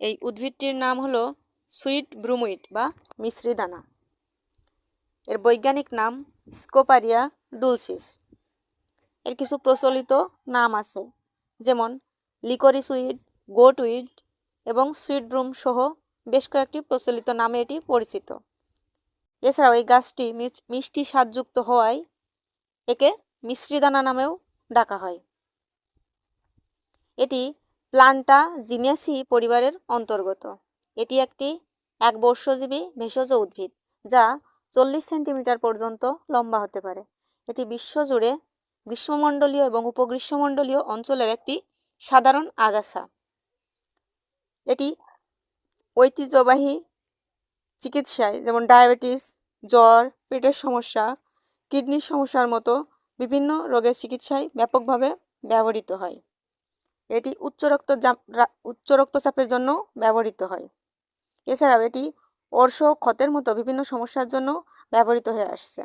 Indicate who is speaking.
Speaker 1: এই উদ্ভিদটির নাম হলো সুইট ব্রুমুইট বা মিশ্রি দানা। এর বৈজ্ঞানিক নাম স্কোপারিয়া ডুলসিস। এর কিছু প্রচলিত নাম আছে, যেমন লিকোরিস উইড, গোট উইড এবং সুইট ব্রুম সহ বেশ কয়েকটি প্রচলিত নামে এটি পরিচিত। এছাড়াও এই গাছটি মিষ্টি স্বাদযুক্ত হওয়ায় একে মিশ্রি দানা নামেও ডাকা হয়। এটি প্লান্টা জিনিয়াসি পরিবারের অন্তর্গত। এটি একটি একবর্ষজীবী ভেষজ উদ্ভিদ যা 40 সেন্টিমিটার পর্যন্ত লম্বা হতে পারে। এটি বিশ্বজুড়ে গ্রীষ্মমণ্ডলীয় এবং উপগ্রীষ্মমণ্ডলীয় অঞ্চলের একটি সাধারণ আগাছা। এটি ঐতিহ্যবাহী চিকিৎসায় যেমন ডায়াবেটিস, জ্বর, পেটের সমস্যা, কিডনির সমস্যার মতো বিভিন্ন রোগের চিকিৎসায় ব্যাপকভাবে ব্যবহৃত হয়। এটি উচ্চ রক্তচাপের জন্য ব্যবহৃত হয়। এছাড়াও এটি অর্শ, ক্ষতের মতো বিভিন্ন সমস্যার জন্য ব্যবহৃত হয়ে আসছে।